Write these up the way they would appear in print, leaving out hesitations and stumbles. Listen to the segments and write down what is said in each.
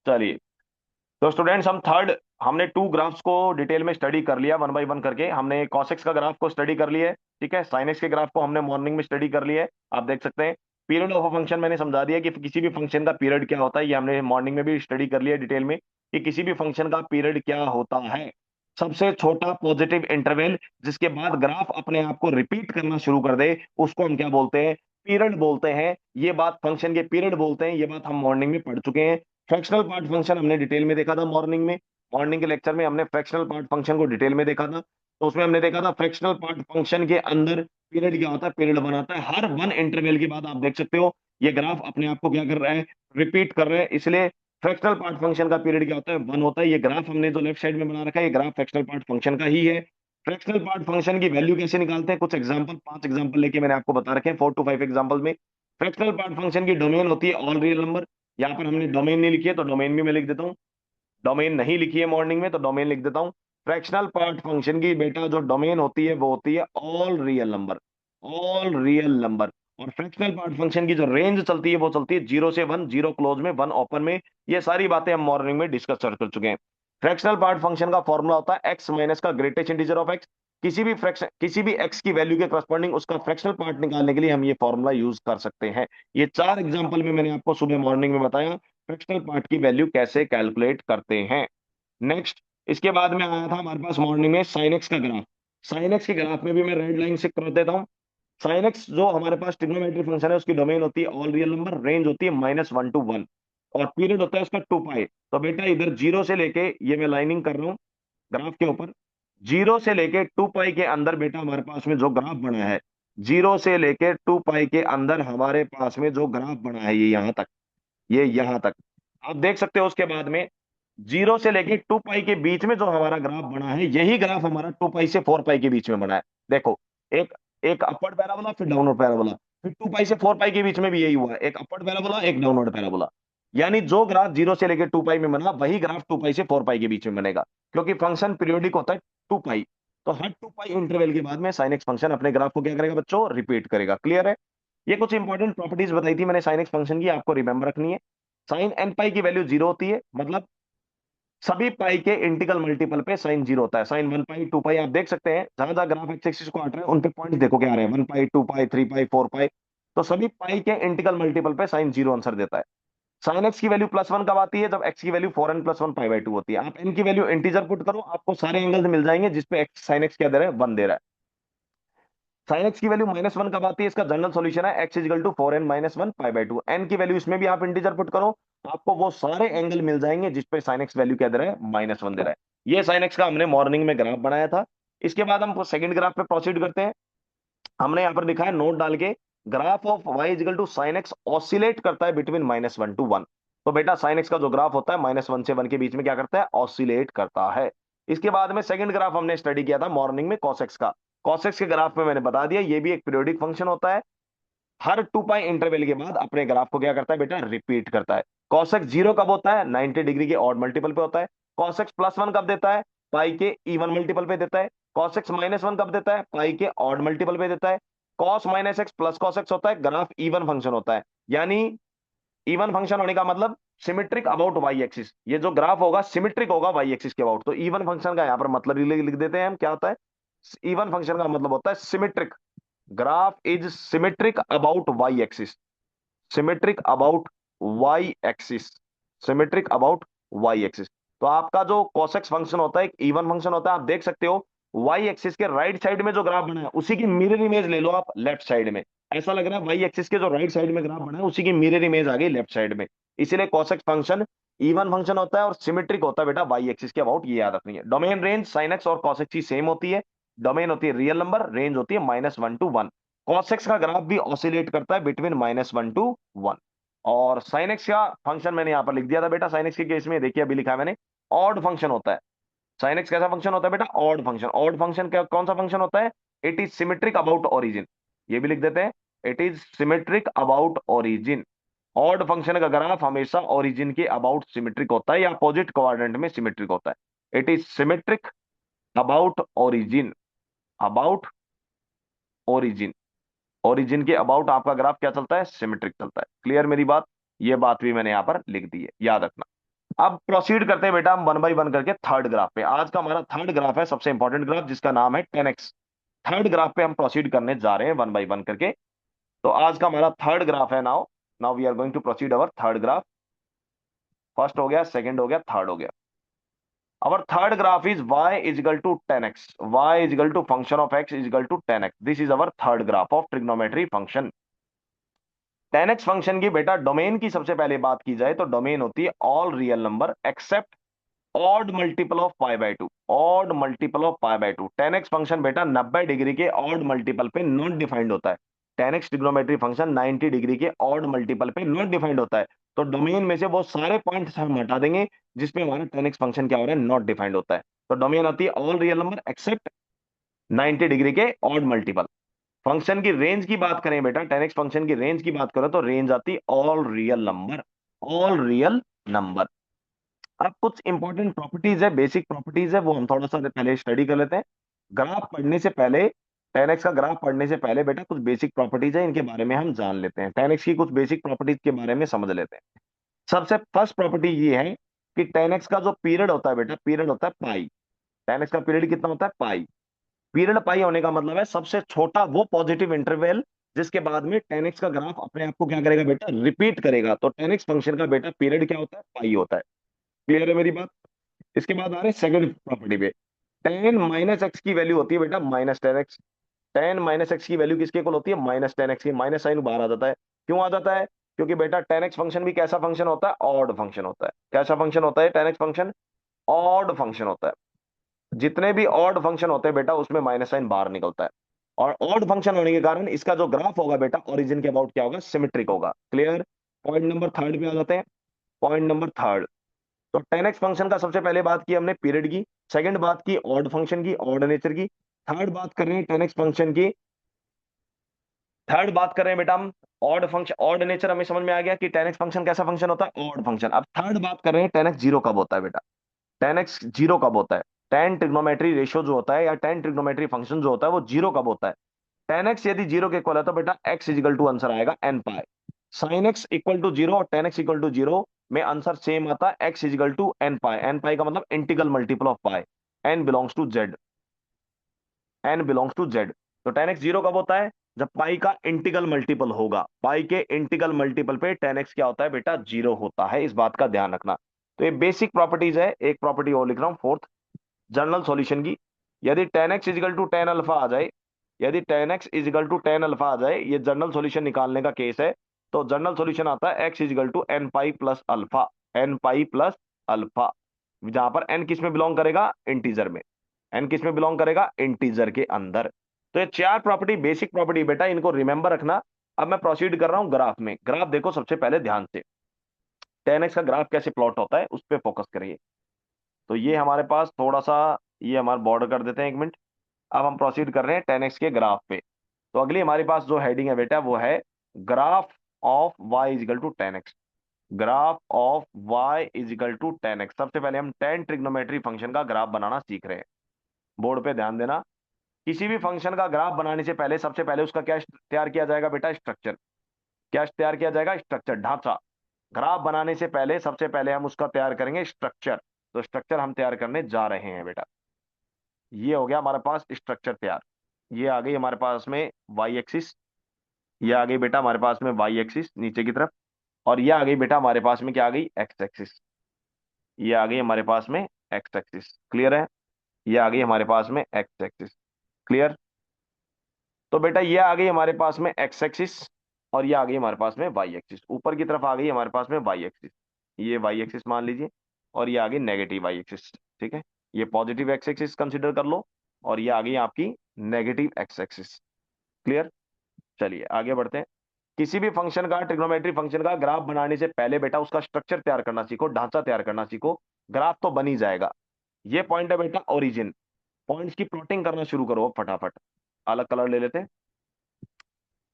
चलिए, तो स्टूडेंट्स हम थर्ड, हमने टू ग्राफ्स को डिटेल में स्टडी कर लिया वन बाय वन करके। हमने कॉसेक्स का ग्राफ को स्टडी कर लिया है, ठीक है। साइनेक्स के ग्राफ को हमने मॉर्निंग में स्टडी कर लिया है। आप देख सकते हैं पीरियड ऑफ अ फंक्शन मैंने समझा दिया कि किसी भी फंक्शन का पीरियड क्या होता है। ये हमने मॉर्निंग में भी स्टडी कर लिया डिटेल में कि किसी भी फंक्शन का पीरियड क्या होता है। सबसे छोटा पॉजिटिव इंटरवल जिसके बाद ग्राफ अपने आप को रिपीट करना शुरू कर दे उसको हम क्या बोलते हैं? पीरियड बोलते हैं। ये बात फंक्शन के पीरियड बोलते हैं, ये बात हम मॉर्निंग में पढ़ चुके हैं। फ्रैक्शनल पार्ट फंक्शन हमने डिटेल में देखा था मॉर्निंग में। मॉर्निंग के लेक्चर में हमने फ्रैक्शनल पार्ट फंक्शन को डिटेल में देखा था। तो उसमें हमने देखा था फ्रैक्शनल पार्ट फंक्शन के अंदर पीरियड क्या होता है? पीरियड बनाता है हर वन इंटरवल के बाद। आप देख सकते हो ये ग्राफ अपने आप को क्या कर रहा है? रिपीट कर रहा है। इसलिए फ्रैक्शनल पार्ट फंक्शन का पीरियड क्या होता है? वन होता है। ये ग्राफ हमने जो लेफ्ट साइड में बना रखा है ये ग्राफ फ्रैक्शनल पार्ट फंक्शन का ही है। फ्रैक्शनल पार्ट फंक्शन की वैल्यू कैसे निकालते हैं? कुछ एग्जांपल, 5 एग्जांपल लेके मैंने आपको बता रखे हैं, 4 to 5 एग्जांपल में। फ्रैक्शनल पार्ट फंक्शन की डोमेन होती है ऑल रियल नंबर। यहाँ पर हमने डोमेन नहीं लिखी है तो डोमेन भी मैं लिख देता हूँ। डोमेन नहीं लिखी है मॉर्निंग में तो डोमेन लिख देता हूं। फ्रैक्शनल पार्ट फंक्शन की बेटा जो डोमेन होती है वो होती है all real number. All real number. और फ्रैक्शनल पार्ट फंक्शन की जो रेंज चलती है वो चलती है 0 से 1, 0 क्लोज में, 1 ओपन में। ये सारी बातें हम मॉर्निंग में डिस्कस कर चुके हैं। फ्रैक्शनल पार्ट फंक्शन का फॉर्मूला होता है एक्स माइनस का ग्रेटेस्ट इंटीजर ऑफ एक्स। किसी भी एक्स की वैल्यू के करस्पॉन्डिंग उसका फ्रैक्शनल पार्ट निकालने के लिए हम ये फॉर्मूला यूज कर सकते हैं। ये 4 एग्जाम्पल में मैंने आपको सुबह मॉर्निंग में बताया फ्रैक्शनल पार्ट की वैल्यू कैसे कैलकुलेट करते हैं। नेक्स्ट, इसके बाद में आया था हमारे पास मॉर्निंग में साइनेक्स का ग्राफ। साइनेक्स के ग्राफ में भी मैं रेड लाइन से कर देता हूं। साइनेक्स जो हमारे पास ट्रिग्नोमेट्री फंक्शन है उसकी डोमेन होती है ऑल रियल नंबर, रेंज होती है -1 to 1 और पीरियड होता है उसका 2 पाई। तो बेटा इधर जीरो से लेके, ये मैं लाइनिंग कर रहा हूँ ग्राफ के ऊपर, 0 से लेके 2 पाई के अंदर बेटा हमारे पास में जो ग्राफ बना है, 0 से लेके 2 पाई के अंदर हमारे पास में जो ग्राफ बना है ये यहां तक, ये यहां तक आप देख सकते हो। उसके बाद में 0 से लेके 2 पाई के बीच में जो हमारा ग्राफ बना है यही ग्राफ हमारा 2 पाई से 4 पाई के बीच में बना है। देखो, एक एक अपवर्ड पैराबोला फिर डाउनवर्ड पैराबोला, फिर 2 पाई से 4 पाई के बीच में भी यही हुआ है, एक अपवर्ड पैराबोला एक डाउनवर्ड पैराबोला। यानी जो ग्राफ 0 से लेके 2 पाई में बना वही ग्राफ 2 पाई से 4 पाई के बीच में बनेगा, क्योंकि फंक्शन पीरियोडिक होता है 2 पाई। तो हर 2 पाई इंटरवल के बाद में साइन एक्स फंक्शन अपने ग्राफ को क्या करेगा बच्चों? रिपीट करेगा। क्लियर है? ये कुछ इंपॉर्टेंट प्रॉपर्टीज बताई थी मैंने साइन एक्स फंक्शन की, आपको रिमेंबर रखनी है। साइन एन पाई की वैल्यू 0 होती है, मतलब सभी पाई के इंटीग्रल मल्टीपल पे साइन 0 होता है। साइन 1 पाई 2 पाई आप देख सकते हैं, जहां जहां ग्राफ एक्स एक्सिस को हट रहे हैं उन पे पॉइंट देखो क्या आ रहे हैं, 1 पाई 2 पाई 3 पाई 4 पाई। तो सभी पाई के इंटीग्रल मल्टीपल पे साइन 0 आंसर देता है। साइन एक्स की वैल्यू +1 कब आती है? जब एक्स की वैल्यू 4n+1 पाई/2 होती है। आप एन की वैल्यू इंटीजर पुट करो, आपको सारे एंगल्स मिल जाएंगे जिसपे एक्स साइन एक्स क्या दे रहा है? 1 दे रहा है। साइन एक्स की वैल्यू -1 कब आती है? इसका जनरल सॉल्यूशन है x = 4n-1 पाई/2। एन की वैल्यू इसमें भी आप इंटीजर पुट करो, आपको वो सारे एंगल मिल जाएंगे जिसपे साइन एक्स वैल्यू क्या दे रहा है? -1 दे रहा है। ये साइन एक्स का हमने मॉर्निंग में ग्राफ बनाया था। इसके बाद हम सेकंड ग्राफ पे प्रोसीड करते हैं। हमने यहाँ पर लिखा है नोट डाल के, graph of y = sin x oscillate करता है बिटवीन -1 to 1। तो बेटा साइन एक्स का जो ग्राफ होता है -1 से 1 के बीच में क्या करता है? ऑसिलेट करता है। इसके बाद में सेकंड ग्राफ हमने स्टडी किया था मॉर्निंग में कॉसेक्स का। कॉसेक्स के ग्राफ में मैंने बता दिया ये भी एक पीरियोडिक फंक्शन होता है। हर 2 पाई इंटरवल के बाद अपने ग्राफ को क्या करता है बेटा? रिपीट करता है। कॉसेक्स 0 कब होता है? 90 डिग्री के ऑड मल्टीपल पे होता है। कॉसेक्स +1 कब देता है? पाई के इवन मल्टीपल पे देता है। कॉसेक्स -1 कब देता है? पाई के ऑड मल्टीपल पे देता है। Cos minus x plus cos x होता है, ग्राफ इवन फंक्शन होता है। यानी इवन फंक्शन होने का मतलब सिमेट्रिक अबाउट वाई एक्सिस। ये जो ग्राफ होगा सिमेट्रिक होगा वाई एक्सिस के अबाउट। तो इवन फंक्शन का यहाँ पर मतलब ही लिख देते हैं हम, क्या होता है? इवन फंक्शन का मतलब होता है symmetric. Graph is symmetric about Y axis. Symmetric about Y axis. Symmetric about Y axis. तो आपका जो कॉसेक्स फंक्शन होता है एक इवन फंक्शन होता है। आप देख सकते हो वाई एक्सिस के राइट साइड में जो ग्राफ बना है उसी की मिरर इमेज ले लो आप लेफ्ट साइड में। ऐसा लग रहा है वाई एक्सिस के जो राइट साइड में ग्राफ बना है उसी की मिरर इमेज आ गई लेफ्ट साइड में। इसीलिए कॉसेक्स फंक्शन इवन फंक्शन होता है और सिमेट्रिक होता है बेटा वाई एक्सिस के अबाउट। ये याद रखनी है। डोमेन रेंज साइन एक्स और कॉसेक्स की सेम होती है। डोमेन होती है रियल नंबर, रेंज होती है -1 to 1। कॉसेक्स का ग्राफ भी ऑसिलेट करता है बिटवीन -1 to 1। और साइन एक्स का फंक्शन मैंने यहां पर लिख दिया था बेटा। साइन एक्स के केस में देखिए अभी लिखा है मैंने, ऑड फंक्शन होता है। साइन एक्स कैसा फंक्शन होता है बेटा? Odd function. ऑड फंक्शन क्या, कौन सा फंक्शन होता है? It is symmetric about origin. ये भी लिख देते हैं, it is symmetric about origin. Odd function का ग्राफ हमेशा ओरिजिन के अबाउट सिमेट्रिक होता है या अपोजिट कोऑर्डिनेट में सिमेट्रिक होता है। It is symmetric about origin. About origin. Origin के अबाउट आपका ग्राफ क्या चलता है? सिमेट्रिक चलता है। क्लियर मेरी बात? ये बात भी मैंने यहां पर लिख दी है, याद रखना। अब प्रोसीड करते हैं बेटा हम वन बाई वन करके थर्ड ग्राफ पे। आज का हमारा थर्ड ग्राफ है, सबसे इंपॉर्टेंट ग्राफ, जिसका नाम है 10x। थर्ड ग्राफ पे हम प्रोसीड करने जा रहे हैं वन बाई वन करके। तो आज का हमारा थर्ड ग्राफ है। Now now we are going to proceed our third graph. First हो गया, सेकंड हो गया, थर्ड हो गया। Our third graph is y is equal to 10x. Y is equal to function of x is equal to 10x. This is our third graph of trigonometry function. 10x function की बेटा domain की सबसे पहले बात की जाए तो domain होती है all real number accept odd multiple of pi by two. Odd multiple of pi by two. 10x function बेटा 90 डिग्री के ऑड मल्टीपल पे नॉट डिफाइंड होता है। 10x ट्रिग्नोमेट्री फंक्शन 90 डिग्री के ऑड मल्टीपल पे नॉट डिफाइंड होता है। तो डोमेन में से वो सारे पॉइंट्स हम हटा देंगे जिसपे हमारा 10x फंक्शन क्या हो रहा है, नॉट डिफाइंड होता है। तो डोमेन आती है all real number accept 90 degree के ऑड मल्टीपल। फंक्शन की रेंज की बात करें बेटा, 10x फंक्शन की रेंज की बात करें तो रेंज आती है all real number. All real number. अब कुछ इंपॉर्टेंट प्रॉपर्टीज है, बेसिक प्रॉपर्टीज है, वो हम थोड़ा सा पहले स्टडी कर लेते हैं। ग्राफ पढ़ने से पहले, 10x का ग्राफ पढ़ने से पहले बेटा कुछ बेसिक प्रॉपर्टीज है, इनके बारे में हम जान लेते हैं। 10x की कुछ बेसिक प्रॉपर्टीज के बारे में समझ लेते हैं। सबसे फर्स्ट प्रॉपर्टी ये है कि 10x का जो पीरियड होता है बेटा, पीरियड होता है पाई। 10x का पीरियड कितना होता है, पाई। पीरियड पाई होने का मतलब है सबसे छोटा वो पॉजिटिव इंटरवल जिसके बाद में 10x का ग्राफ अपने आप को क्या करेगा बेटा, रिपीट करेगा। तो 10x फंक्शन का बेटा पीरियड क्या होता है, पाई होता है। क्लियर है मेरी बात। इसके बाद आ रहे हैं सेकंड प्रॉपर्टी पे। टेन माइनस एक्स की वैल्यू होती है बेटा minus 10x। Ten minus x की वैल्यू किसके इक्वल होती है, माइनस 10x की। माइनस साइन बाहर आ जाता है। क्यों आ जाता है, क्योंकि बेटा 10x फंक्शन भी कैसा फंक्शन होता है, ऑड फंक्शन होता है। कैसा फंक्शन होता है 10x फंक्शन, ऑड फंक्शन होता है। जितने भी ऑड फंक्शन होते हैं बेटा उसमें माइनस साइन बाहर निकलता है। और ऑड फंक्शन होने के कारण इसका जो ग्राफ होगा बेटा ओरिजिन के अबाउट क्या होगा, सिमेट्रिक होगा। क्लियर। पॉइंट नंबर थर्ड पे आ जाते हैं। Point number third. तो 10x फंक्शन का सबसे पहले बात की हमने पीरियड की। सेकंड बात की ऑड फंक्शन की, ऑड नेचर की। थर्ड बात कर रहे हैं 10x फंक्शन की। थर्ड बात कर रहे हैं बेटा हम ऑड फंक्शन, ऑड नेचर हमें समझ में आ गया कि 10x फंक्शन कैसा फंक्शन होता है, ऑड फंक्शन। अब थर्ड बात कर रहे हैं 10x जीरो कब होता है बेटा। 10x जीरो कब होता है, 10 ट्रिग्नोमेट्री रेशियो जो होता है या 10 ट्रिग्नोमेट्री फंक्शन जो होता है वो जीरो कब होता है। 10x यदि जीरो के इक्वल है तो बेटा x इजिकल टू आंसर आएगा n pi. Sine x equal to zero और 10x इक्वल टू जीरो में आंसर सेम आता है, x is equal to n pi. n pi का मतलब integral multiple of pi. n belongs to z। n belongs to z। तो 10x zero कब होता है, जब पाई का इंटीग्रल मल्टीपल होगा। पाई के इंटीग्रल मल्टीपल पे 10x क्या होता है बेटा, जीरो होता है। इस बात का ध्यान रखना। तो ये बेसिक प्रॉपर्टीज है। एक प्रॉपर्टी और लिख रहा हूं फोर्थ, जनरल सॉल्यूशन की। यदि 10x इजिकल टू 10 अल्फा आ जाए, यदि 10x इजिकल टू 10 अल्फा आ जाए, ये जनरल सॉल्यूशन निकालने का केस है। तो जनरल सॉल्यूशन आता है x is equal to n pi plus alpha. N pi plus alpha, जहां पर n किस में बिलोंग करेगा, इंटीजर में। n किस में बिलोंग करेगा, इंटीजर के अंदर। तो ये चार प्रॉपर्टी बेसिक प्रॉपर्टी बेटा, इनको रिमेंबर रखना। अब मैं प्रोसीड कर रहा हूं ग्राफ में। ग्राफ देखो सबसे पहले ध्यान से, 10x का ग्राफ कैसे प्लॉट होता है उस पर फोकस करिए। तो ये हमारे पास थोड़ा सा, ये हमारा बॉर्डर कर देते हैं 1 मिनट। अब हम प्रोसीड कर रहे हैं 10x के ग्राफ पे। तो अगली हमारे पास जो हेडिंग है बेटा वो है graph of y is equal to 10x। Graph of y is equal to 10x। सबसे पहले हम 10 ट्रिग्नोमेट्री फंक्शन का ग्राफ बनाना सीख रहे हैं। बोर्ड पे ध्यान देना। किसी भी फंक्शन का ग्राफ बनाने से पहले सबसे पहले उसका क्या तैयार किया जाएगा बेटा, स्ट्रक्चर। क्या तैयार किया जाएगा, स्ट्रक्चर, ढांचा। ग्राफ बनाने से पहले सबसे पहले हम उसका तैयार करेंगे स्ट्रक्चर। तो स्ट्रक्चर हम तैयार करने जा रहे हैं बेटा। ये हो गया हमारे पास स्ट्रक्चर तैयार। ये आ गई हमारे पास में वाई एक्सिस। ये आ गई बेटा हमारे पास में वाई एक्सिस नीचे की तरफ। और ये आ गई बेटा हमारे पास में क्या आ गई, एक्स एक्सिस। ये आ गई हमारे पास में एक्स एक्सिस। क्लियर है। ये आ गई हमारे पास में एक्स एक्सिस। क्लियर। तो बेटा ये आ गई हमारे पास में एक्स एक्सिस और ये आ गई हमारे पास में वाई एक्सिस। ऊपर की तरफ आ गई हमारे पास में वाई एक्सिस। ये वाई एक्सिस मान लीजिए। और ये आ गई नेगेटिव वाई एक्सिस। ठीक है। ये पॉजिटिव एक्स एक्सिस कंसिडर कर लो। और ये आ गई आपकी नेगेटिव एक्स एक्सिस। क्लियर। चलिए आगे बढ़ते हैं। किसी भी फंक्शन का, ट्रिग्नोमेट्री फंक्शन का ग्राफ बनाने से पहले बेटा उसका स्ट्रक्चर तैयार करना सीखो, ढांचा तैयार करना सीखो। ग्राफ तो बन ही जाएगा। ये पॉइंट है बेटा ओरिजिन। पॉइंट्स की प्लॉटिंग करना शुरू करो अब फटाफट। अलग कलर ले लेते हैं।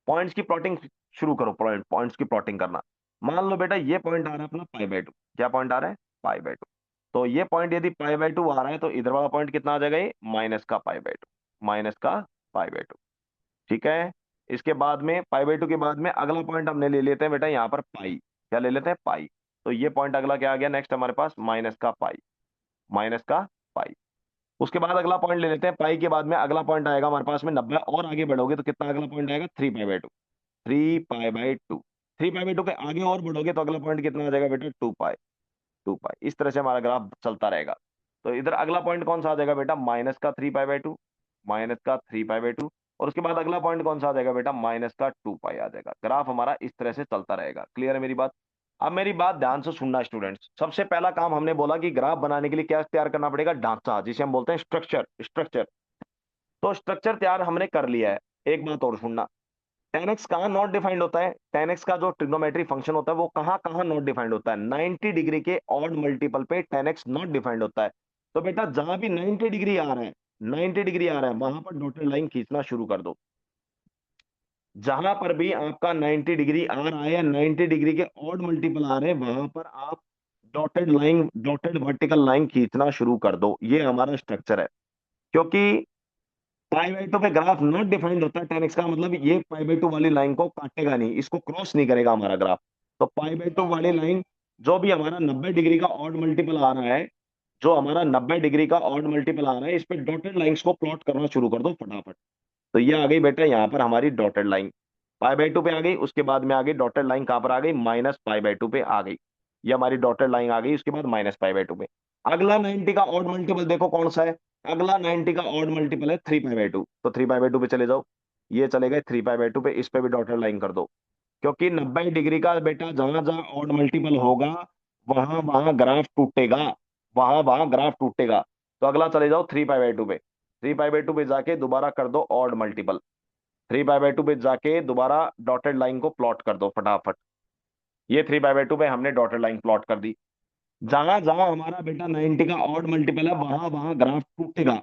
पॉइंट्स की प्लॉटिंग शुरू करो। पॉइंट्स की प्लॉटिंग करना। मान लो बेटा ये पॉइंट आ रहा है अपना पाई बाय टू। क्या पॉइंट आ रहा है, पाई बाय टू। तो ये पॉइंट यदि पाई बाय टू आ रहा है तो इधर वाला पॉइंट कितना आ जाएगा, ये माइनस का पाई बाय टू। माइनस का पाई बाय टू। ठीक है। इसके बाद में पाई बाय टू के बाद में अगला पॉइंट हमने ले लेते हैं बेटा यहाँ पर पाई। क्या ले लेते हैं, पाई। तो ये पॉइंट अगला क्या आ गया नेक्स्ट हमारे पास, माइनस का पाई, माइनस का पाई। उसके बाद अगला पॉइंट ले लेते हैं, पाई के बाद में अगला पॉइंट आएगा हमारे पास में 90, और आगे बढ़ोगे तो कितना अगला पॉइंट आएगा, 3 pi by 2, 3 pi by 2। 3 pi by 2 के आगे और बढ़ोगे तो अगला पॉइंट कितना आ जाएगा बेटा, 2 पाई, 2 पाई। इस तरह से हमारा ग्राफ चलता रहेगा। तो इधर अगला पॉइंट कौन सा आ जाएगा बेटा, माइनस का 3 पाई बाई 2, माइनस का 3 पाई बाई 2। और उसके बाद अगला पॉइंट कौन सा आ जाएगा बेटा, माइनस का 2 पाई आ जाएगा। ग्राफ हमारा इस तरह से चलता रहेगा। क्लियर है मेरी बात? अब मेरी बात ध्यान से सुनना स्टूडेंट्स। सबसे पहला काम हमने बोला कि ग्राफ बनाने के लिए क्या तैयार करना पड़ेगा, ढांचा, जिसे हम बोलते हैं स्ट्रक्चर, स्ट्रक्चर। तो स्ट्रक्चर तैयार हमने कर लिया है। एक बात और सुनना, टेन एक्स कहाँ नॉट डिफाइंड होता है, टेन एक्स का जो ट्रिग्नोमेट्री फंक्शन होता है वो कहाँ कहाँ नॉट डिफाइंड होता है, 90 डिग्री के ऑड मल्टीपल पे टेन एक्स नॉट डिफाइंड होता है। तो बेटा जहां भी 90 डिग्री आ रहा है, 90 डिग्री आ रहा है, वहां पर डॉटेड लाइन खींचना शुरू कर दो। जहां पर भी आपका 90 डिग्री आ रहा है या 90 डिग्री के ऑड मल्टीपल आ रहे हैं, वहां पर आप dotted line, dotted vertical line खींचना शुरू कर दो। ये हमारा स्ट्रक्चर है। क्योंकि पाई बाई 2 पे ग्राफ नॉट डिफाइंड होता है, टेन एक्स का मतलब ये पाई बाई 2 वाली लाइन को काटेगा नहीं, इसको क्रॉस नहीं करेगा हमारा ग्राफ। तो पाई बाई 2 वाली लाइन, जो भी हमारा 90 डिग्री का ऑड मल्टीपल आ रहा है, जो हमारा 90 डिग्री का ऑड मल्टीपल आ रहा है, इस पे डॉटेड लाइंस को प्लॉट करना शुरू कर दो फटाफट। तो ये आ गई बेटा यहाँ पर हमारी डॉटेड लाइन, पाई बाई 2 पे आ गई। उसके बाद में आ गई डॉटेड लाइन, कहां पर आ गई, -पाई बाई 2 पे आ गई। ये हमारी डॉटेड लाइन आ गई, उसके बाद -पाई बाई 2 पे। अगला 90 का ऑड मल्टीपल देखो कौन सा है, अगला 90 का ऑड मल्टीपल है 3 पाई बाई 2। तो 3 पाई बाई 2 पे चले जाओ, ये चले गए 3 पाई बाई 2 पे, इस पे भी डॉटेड लाइन कर दो। क्योंकि 90 डिग्री का बेटा जहां जहां ऑड मल्टीपल होगा, वहां वहां ग्राफ टूटेगा, वहां वहां ग्राफ टूटेगा। तो अगला चले जाओ 3 पाई बाई 2 पे, 3 पाई बाई 2 पे जाके दोबारा कर दो ऑड मल्टीपल, 3 पाई बाई 2 पे जाके दोबारा डॉटेड लाइन को प्लॉट कर दो फटाफट। ये 3 पाई बाई 2 पे हमने डॉटेड लाइन प्लॉट कर दी। जहां जहां हमारा बेटा 90 का ऑड मल्टीपल है, वहां वहां ग्राफ टूटेगा।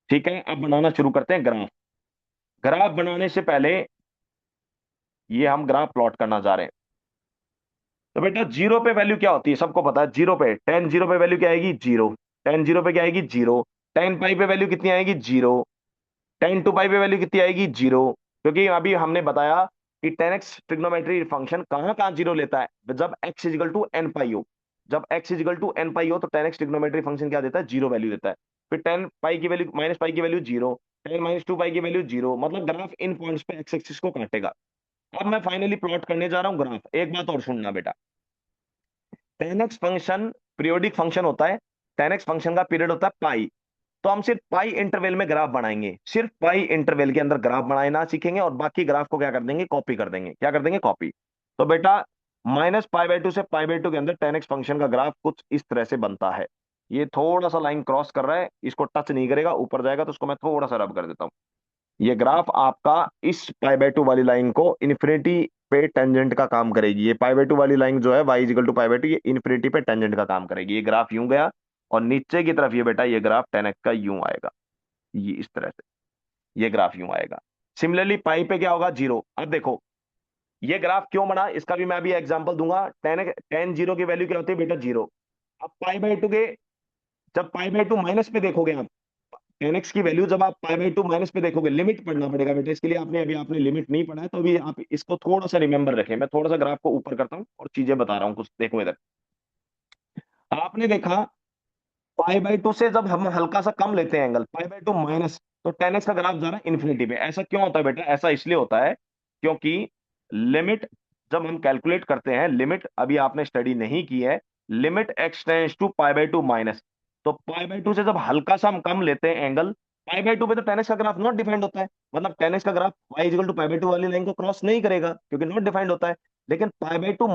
ठीक है, अब बनाना शुरू करते हैं ग्राफ। ग्राफ बनाने से पहले ये हम ग्राफ प्लॉट करना चाह रहे हैं। तो बेटा जीरो पे वैल्यू क्या होती है, सबको पता है। जीरो पे, टेन जीरो पे वैल्यू क्या आएगी, जीरो। टेन जीरो पे क्या आएगी, जीरो। टेन पाई पे वैल्यू कितनी आएगी, जीरो। टेन टू पाई पे वैल्यू कितनी आएगी, जीरो। क्योंकि अभी हमने बताया कि टेन एक्स ट्रिग्नोमेट्री फंक्शन कहां कहां जीरो लेता है, जब एक्स इजिकल टू एन पाई हो। जब एक्स इजिकल टू एन पाई हो तो टेन एक्स ट्रिग्नोमेट्री फंक्शन क्या देता है, जीरो वैल्यू देता है। फिर टेन पाई की वैल्यू, माइनस पाई की वैल्यू जीरो, टेन -2 पाई की वैल्यू जीरो। मतलब ग्राफ इन पॉइंट्स पे एक्स एक्सिस को काटेगा। अब मैं फाइनली प्लॉट करने जा रहा हूं ग्राफ। एक बात और सुनना बेटा, ten x function periodic function होता है, टेन एक्स फंक्शन का पीरियड होता है पाई। तो हम सिर्फ पाई इंटरवल में ग्राफ बनाएंगे, सिर्फ पाई इंटरवल के अंदर ग्राफ बनाना सीखेंगे, और बाकी ग्राफ को क्या कर देंगे, कॉपी कर देंगे। क्या कर देंगे, कॉपी। तो बेटा -पाई बाई 2 से पाई बाई 2 के अंदर टेन एक्स फंक्शन का ग्राफ कुछ इस तरह से बनता है। ये थोड़ा सा लाइन क्रॉस कर रहा है, इसको टच नहीं करेगा, ऊपर जाएगा तो उसको मैं थोड़ा सा रब कर देता हूँ। ये ग्राफ आपका इस पाई बाई 2 वाली लाइन को इन्फिनिटी पे टेंजेंट का काम करेगी। ये पाई बाई 2 वाली लाइन जो है y is equal to pi by 2, ये इन्फिनिटी पे टेंजेंट का काम करेगी। ये ग्राफ यूं गया, और नीचे की तरफ ये बेटा ये ग्राफ टेन एक्स का यूं आएगा, ये इस तरह से ये ग्राफ यूं आएगा। सिमिलरली पाई पे क्या होगा, जीरो। अब देखो ये ग्राफ क्यों बना, इसका भी मैं अभी एग्जांपल दूंगा। टेन टेन जीरो की वैल्यू क्या होती है बेटा, जीरो। अब पाई बाई 2 के, जब पाई बाई 2 माइनस पे देखोगे आप, टेन एक्स की वैल्यू जब आप पाई बाई 2 माइनस पे देखोगे, लिमिट पढ़ना पड़ेगा बेटा इसके लिए। आपने अभी आपने लिमिट नहीं पढ़ा है, तो अभी आप इसको थोड़ा सा रिमेंबर रखें। मैं थोड़ा सा ग्राफ को ऊपर करता हूँ और चीजें बता रहा हूँ कुछ। देखो इधर आपने देखा, पाई बाई 2 से जब हम हल्का सा कम लेते हैं एंगल, पाई बाई 2 माइनस, तो टेन एक्स का ग्राफ जा रहा है इन्फिनिटी पे। ऐसा क्यों होता है बेटा, ऐसा इसलिए होता है क्योंकि लिमिट जब हम कैलकुलेट करते हैं, लिमिट अभी आपने स्टडी नहीं की है, limit x tends to pi by 2 minus. तो पाई बाई 2 से जब हल्का सा हम कम लेते हैं एंगल, पाई बाई 2 पे तो टेन एक्स का ग्राफ नॉट डिफाइंड होता है। मतलब टेन एक्स का graph Y is equal to pi by 2 वाली लाइन को क्रॉस नहीं करेगा, क्योंकि नॉट डिफाइंड होता है। लेकिन पाई बाई 2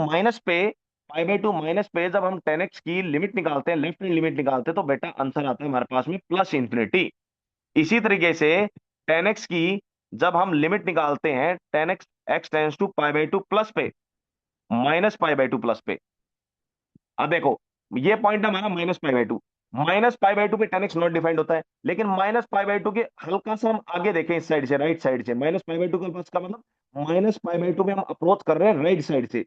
माइनस पे जब हम टेन एक्स की लिमिट निकालते हैं, लेफ्ट हैंड लिमिट निकालते हैं, तो बेटा आंसर आता है हमारे पास में प्लस इंफिनिटी। इसी तरीके से टेन एक्स की जब हम लिमिट निकालते हैं, tan x x tends to pi by 2 plus पे, -पाई बाई 2 प्लस पे। अब देखो ये पॉइंट हमारा -पाई बाई 2, -पाई बाई 2 पे टेन एक्स नॉट डिफाइंड होता है। लेकिन -पाई बाई 2 के हल्का सा हम आगे देखें, इस साइड से, राइट साइड से, -पाई बाई 2 के पास का मतलब -पाई बाई 2 में हम अप्रोच कर रहे हैं राइट साइड से।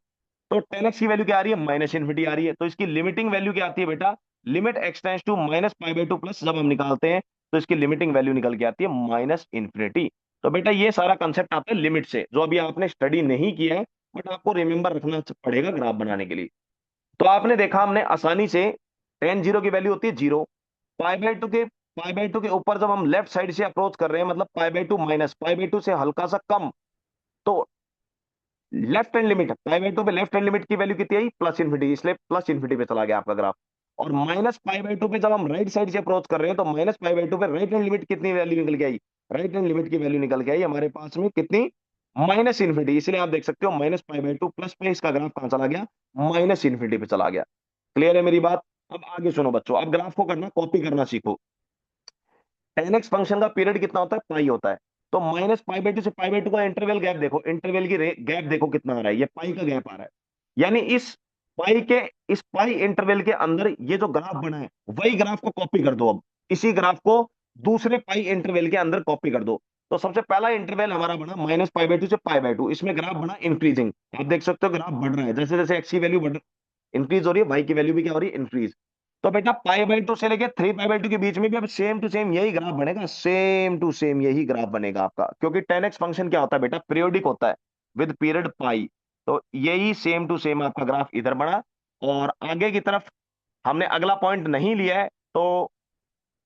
तो टेन एक्स की वैल्यू क्या आ रही है, माइनस इन्फिनिटी आ रही है। तो इसकी लिमिटिंग वैल्यू क्या आती है बेटा, limit x tends to -pi by 2 plus जब हम निकालते हैं, तो इसकी लिमिटिंग वैल्यू निकल के आती है माइनस इन्फिनिटी। तो बेटा ये सारा कंसेप्ट आता है लिमिट से, जो अभी आपने स्टडी नहीं किया है, बट आपको रिमेंबर रखना पड़ेगा ग्राफ बनाने के लिए। तो आपने देखा हमने आसानी से, टेन जीरो की वैल्यू होती है जीरो, पाई बाय टू के ऊपर जब हम लेफ्ट साइड से अप्रोच कर रहे हैं, मतलब पाई बाय टू से हल्का सा कम, तो left hand limit, pi by two पे लेफ्ट हैंड लिमिट की वैल्यू कितनी आई, प्लस इन्फिनिटी, इसलिए प्लस इन्फिनिटी पे चला गया आपका ग्राफ। और माइनस पाई बाय टू पे जब हम राइट साइड से अप्रोच कर रहे हैं, तो माइनस पाई बाय टू पे राइट हैंड लिमिट कितनी वैल्यू निकल के आई, राइट हैंड लिमिट की वैल्यू निकल के आई हमारे पास में कितनी, माइनस इन्फिनिटी। इसलिए आप देख सकते हो minus pi by two plus पे इसका ग्राफ कहां चला गया, माइनस इन्फिनिटी पे चला गया। क्लियर है मेरी बात? अब आगे सुनो बच्चों, अब ग्राफ को करना, कॉपी करना सीखो। टेन एक्स फंक्शन का पीरियड कितना होता है, पाई होता है। तो माइनस पाई बाय टू से पाई बाय टू का इंटरवल गैप देखो, इंटरवल की गैप देखो कितना आ रहा है, ये पाई का गैप आ रहा है। यानी पाई के इस पाई इंटरवल के अंदर ये जो ग्राफ बना है, वही ग्राफ को कॉपी कर दो अब, इसी ग्राफ को दूसरे पाई इंटरवल के अंदर कॉपी कर दो। तो सबसे पहला इंटरवल हमारा बना माइनस पाई बाय टू से पाई बाय टू, इसमें ग्राफ बना इंक्रीजिंग। आप देख सकते हो ग्राफ बढ़ रहा है, जैसे जैसे एक्स की वैल्यू बढ़ इंक्रीज हो रही है, वाई की वैल्यू भी क्या हो रही है, इंक्रीज। तो बेटा पाई बाय टू से लेके थ्री पाई बाय टू के बीच में भी अब सेम टू सेम यही ग्राफ बनेगा, सेम टू सेम यही ग्राफ बनेगा आपका, क्योंकि टेन एक्स फंक्शन क्या होता है बेटा, पीरियोडिक होता है विद पीरियड पाई। तो यही सेम टू सेम आपका ग्राफ इधर बना। और आगे की तरफ हमने अगला पॉइंट नहीं लिया है, तो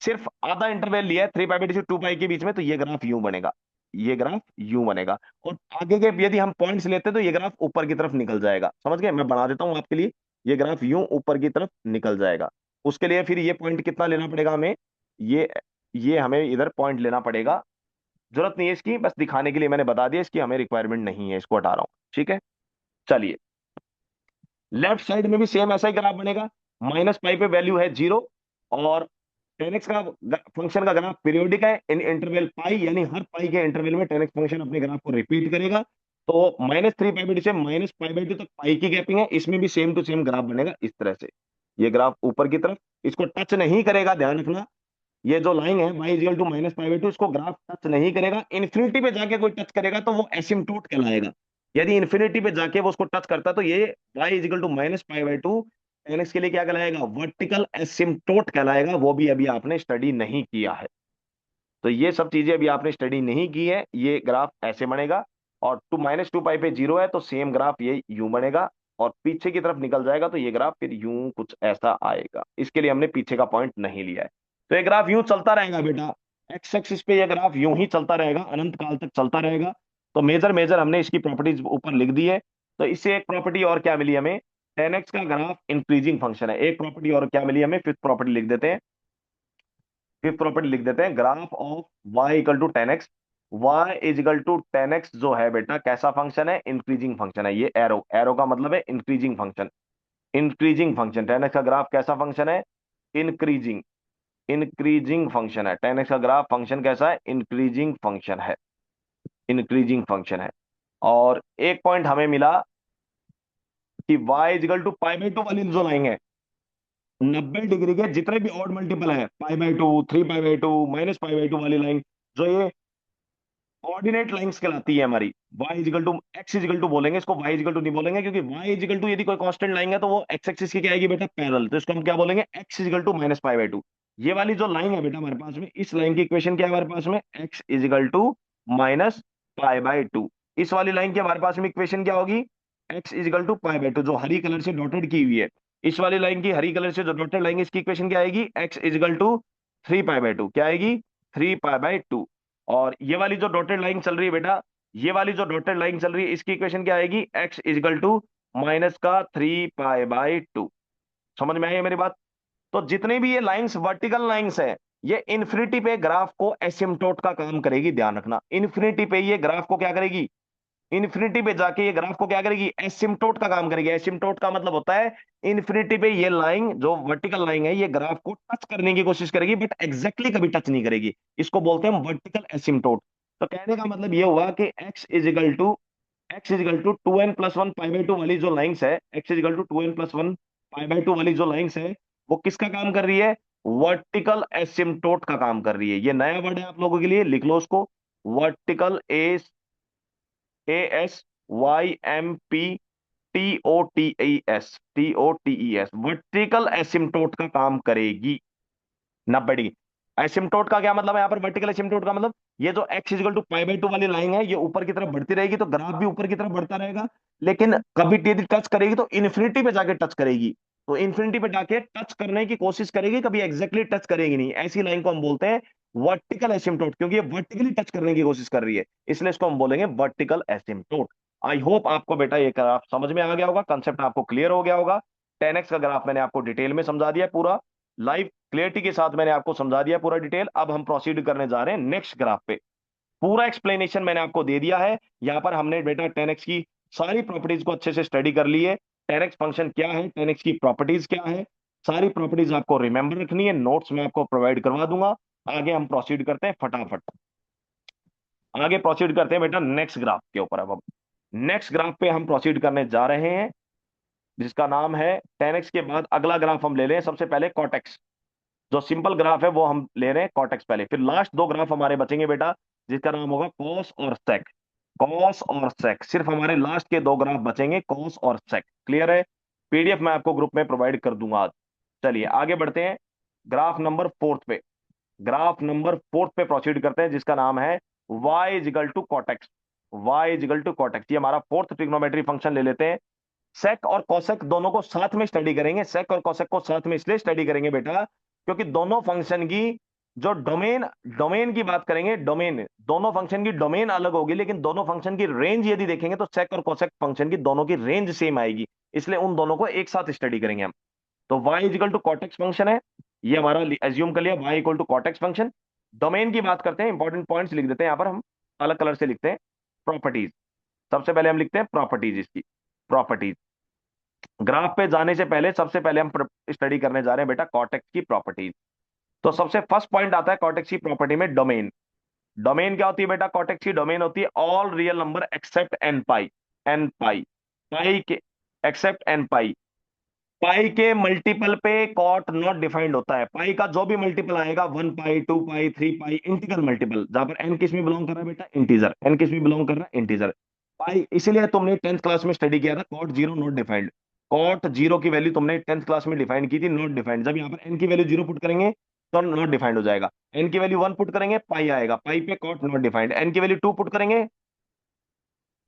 सिर्फ आधा इंटरवल लिया है, थ्री पाई से टू पाई के बीच में, तो ये ग्राफ यूं बनेगा, ये ग्राफ यूं बनेगा। और आगे के यदि हम पॉइंट्स लेते हैं, तो ये ग्राफ ऊपर की तरफ निकल जाएगा, समझ गए? मैं बना देता हूं आपके लिए, ये ग्राफ यूं ऊपर की तरफ निकल जाएगा। उसके लिए फिर ये पॉइंट कितना लेना पड़ेगा हमें, ये ये हमें इधर पॉइंट लेना पड़ेगा। जरूरत नहीं है इसकी, बस दिखाने के लिए मैंने बता दिया, इसकी हमें रिक्वायरमेंट नहीं है, इसको हटा रहा हूं। ठीक है, चलिए। लेफ्ट साइड में भी सेम ऐसा ही ग्राफ बनेगा, माइनस पाई पे वैल्यू है जीरो, और टेन एक्स का फंक्शन का ग्राफ पीरियोडिक है इन इंटरवल पाई, यानी हर पाई के इंटरवल में टेन एक्स फंक्शन अपने ग्राफ को रिपीट करेगा। तो minus three pi by to से माइनस पाई बाई टू तक पाई की गैपिंग है, इसमें भी सेम टू सेम ग्राफ बनेगा इस तरह से। ये ग्राफ ऊपर की तरफ इसको टच नहीं करेगा, ध्यान रखना। ये जो लाइन है y is equal to minus pi by two, इसको ग्राफ टच नहीं करेगा। इन्फिनिटी पे जाके कोई टच करेगा तो वो एसिम्प्टोट कहलाएगा। यदि इन्फिनिटी पे जाके वो उसको टच करता है, तो ये y is equal to minus pi by two tan x के लिए क्या कहलाएगा, वर्टिकल एसिम्प्टोट कहलाएगा। वो भी अभी आपने स्टडी नहीं किया है, तो ये सब चीजें अभी आपने स्टडी नहीं की है। ये ग्राफ ऐसे बनेगा, और टू माइनस टू पाई पे जीरो है, तो सेम ग्राफ ये यूं बनेगा। और पीछे की तरफ निकल जाएगा, तो ये ग्राफ फिर यूं कुछ ऐसा आएगा। इसके लिए हमने पीछे का पॉइंट नहीं लिया है। तो ये ग्राफ यूं चलता रहेगा बेटा, एक्स एक्सिस पे ये ग्राफ यूं ही चलता रहेगा, अनंत काल तक चलता रहेगा। तो मेजर मेजर हमने इसकी प्रॉपर्टीज ऊपर लिख दी है। तो इससे एक प्रॉपर्टी और क्या मिली हमें, टेन एक्स का ग्राफ इंक्रीजिंग फंक्शन है। एक प्रॉपर्टी और क्या मिली हमें, फिफ्थ प्रॉपर्टी लिख देते हैं। फिफ्थ प्रॉपर्टी लिख देते हैं, graph of y equal to tan x. Y is equal to tan x जो है बेटा, कैसा फंक्शन है, इंक्रीजिंग फंक्शन है। ये एरो, एरो का मतलब है increasing function. Increasing function, tan x का ग्राफ कैसा फंक्शन है, इंक्रीजिंग, इंक्रीजिंग फंक्शन है। टेन एक्स का ग्राफ फंक्शन कैसा है, इंक्रीजिंग फंक्शन है, इंक्रीजिंग फंक्शन है। और एक पॉइंट हमें मिला कि y is equal to pi by two वाली जो लाइन है, 90 डिग्री के जितने भी ऑड मल्टीपल है, pi by two, three pi by two, minus pi by two वाली लाइन, जो ये ऑर्डिनेट लाइंस कहलाती है हमारी, y is equal to x is equal to बोलेंगे इसको, y इजिकल टू नहीं बोलेंगे, क्योंकि y इजिकल टू यदि कोई कांस्टेंट लाइन है, तो वो x एक्सिस की क्या आएगी बेटा, पैरेलल। तो इसको हम क्या बोलेंगे, x is equal to minus pi by two. ये वाली जो लाइन है बेटा हमारे पास में, इस लाइन की इक्वेशन क्या है हमारे पास में, x is equal to minus pi by two. इस वाली लाइन की हमारे पास में इक्वेशन क्या होगी, x is equal to pi by two, जो हरी कलर से डॉटेड की हुई है। इस वाली लाइन की हरी कलर से जो डॉटेड लाइन है, इसकी इक्वेशन क्या आएगी, x is equal to three pi by two. क्या आएगी, थ्री पाई बाई टू। और ये वाली जो डॉटेड लाइन चल रही है बेटा, ये वाली जो डॉटेड लाइन चल रही है, इसकी इक्वेशन क्या आएगी, x इजिकल टू माइनस का थ्री पाई बाई टू। समझ में आई है मेरी बात? तो जितने भी ये लाइंस वर्टिकल लाइंस है, ये इन्फिनिटी पे ग्राफ को एसिम्प्टोट का काम करेगी, ध्यान रखना। इन्फिनिटी पे ये ग्राफ को क्या करेगी, इन्फिनिटी पे जाके ये ग्राफ को क्या करेगी, एसिम्प्टोट का काम करेगी। एसिम्प्टोट का मतलब होता है इन्फिनिटी पे ये लाइन जो वर्टिकल लाइन है, ये ग्राफ को टच करने की कोशिश करेगी, बट एग्जैक्टली कभी टच नहीं करेगी। इसको बोलते हैं वर्टिकल एसिम्प्टोट। तो कहने का मतलब ये हुआ कि x is equal to two n plus one pi by two वाली जो लाइन्स है, x is equal to two n plus one pi by two वाली जो लाइन्स है, वो किसका काम कर रही है, वर्टिकल एसिम्प्टोट का काम कर रही है। ये नया वर्ड है आप लोगों के लिए, लिख लो उसको, वर्टिकल, ASYMPTOTES, वर्टिकल एसिम्प्टोट का काम करेगी। 90 डिग्री। एसिम्टोट का क्या मतलब है यहाँ पर? वर्टिकल एसिम्टोट का मतलब ये जो x is equal to pi by two वाली लाइन है, ये ऊपर की तरफ बढ़ती रहेगी तो ग्राफ भी ऊपर की तरफ बढ़ता रहेगा, लेकिन कभी यदि टच करेगी तो इन्फिनिटी पे जाके टच करेगी। तो इन्फिनिटी पे जाके टच करने की कोशिश करेगी, कभी एग्जैक्टली टच करेगी नहीं। ऐसी लाइन को हम बोलते हैं वर्टिकल एसिम्टोट, क्योंकि ये वर्टिकली टच करने की कोशिश कर रही है, इसलिए इसको हम बोलेंगे वर्टिकल एसिम्टोट। आई होप आपको बेटा ये ग्राफ समझ में आ गया होगा, कंसेप्ट आपको क्लियर हो गया होगा। 10x का ग्राफ मैंने आपको डिटेल में समझा दिया, पूरा लाइव क्लियरिटी के साथ मैंने आपको समझा दिया पूरा डिटेल। अब हम प्रोसीड करने जा रहे हैं नेक्स्ट ग्राफ पे। पूरा एक्सप्लेनेशन मैंने आपको दे दिया है। यहाँ पर हमने बेटा 10x की सारी प्रॉपर्टीज को अच्छे से स्टडी कर ली है। 10x फंक्शन क्या है, 10x की प्रॉपर्टीज क्या है, सारी प्रॉपर्टीज आपको रिमेंबर रखनी है, नोट्स में आपको प्रोवाइड करवा दूंगा। आगे हम प्रोसीड करते हैं फटाफट। आगे प्रोसीड करते हैं बेटा नेक्स्ट ग्राफ के ऊपर। अब हम नेक्स्ट ग्राफ पे हम प्रोसीड करने जा रहे हैं, जिसका नाम है 10x के बाद अगला ग्राफ हम ले रहे हैं सबसे पहले कॉटेक्स। जो सिंपल ग्राफ है वो हम ले रहे हैं कॉटेक्स पहले, फिर लास्ट दो ग्राफ हमारे बचेंगे बेटा, जिसका नाम होगा कॉस और सेक। कॉस और सेक, सिर्फ हमारे लास्ट के दो ग्राफ बचेंगे, कॉस और सेक। क्लियर है? पीडीएफ मैं आपको ग्रुप में प्रोवाइड कर दूंगा आज। चलिए आगे बढ़ते हैं ग्राफ नंबर फोर्थ पे। ग्राफ नंबर फोर्थ पे प्रोसीड करते हैं, जिसका नाम है y is equal to cot x. y is equal to cot x, ये हमारा फोर्थ ट्रिग्नोमेट्री फंक्शन ले लेते हैं। सेक और कोसेक दोनों को साथ में स्टडी करेंगे। सेक और कोसेक को साथ में इसलिए स्टडी करेंगे बेटा, क्योंकि दोनों फंक्शन की जो डोमेन डोमेन की बात करेंगे, डोमेन दोनों फंक्शन की डोमेन अलग होगी, लेकिन दोनों फंक्शन की रेंज यदि देखेंगे तो सेक और कोसेक फंक्शन की दोनों की रेंज सेम आएगी, इसलिए उन दोनों को एक साथ स्टडी करेंगे हम। तो y is equal to cot x function है, ये हमारा एज्यूम कर लिया y equal to cot x function. Domain की बात करते हैं, इंपॉर्टेंट पॉइंट्स लिख देते हैं यहाँ पर हम, अलग कलर से लिखते हैं। प्रॉपर्टीज, सबसे पहले हम लिखते हैं प्रॉपर्टीज इसकी। प्रॉपर्टीज, ग्राफ पे जाने से पहले सबसे पहले हम स्टडी करने जा रहे हैं बेटा कॉर्टेक्स की प्रॉपर्टीज। तो सबसे फर्स्ट पॉइंट आता है कॉर्टेक्स की प्रॉपर्टी में, डोमेन। डोमेन क्या होती है बेटा? कॉर्टेक्स की डोमेन होती है all real number except n pi. N pi, pi के एक्सेप्ट एन पाई। पाई के मल्टीपल पे कॉट नॉट डिफाइंड होता है। पाई का जो भी मल्टीपल आएगा, 1 पाई, 2 पाई, 3 पाई, इंटीजर मल्टीपल, जहां पर एन किस में बिलोंग कर रहा है बेटा? इंटीजर। एन किस में बिलोंग कर रहा है? इंटीजर। पाई, इसीलिए तुमने 10th क्लास में स्टडी किया था cot zero not defined. Cot zero की वैल्यू तुमने 10th क्लास में डिफाइन की थी, नॉट डिफाइंड। जब यहाँ पर एन की वैल्यू जीरो पुट करेंगे तो नॉट डिफाइंड हो जाएगा। एन की वैल्यू 1 पुट करेंगे, पाई आएगा, पाई पे कॉट नॉट डिफाइंड। एन की वैल्यू 2 पुट करेंगे,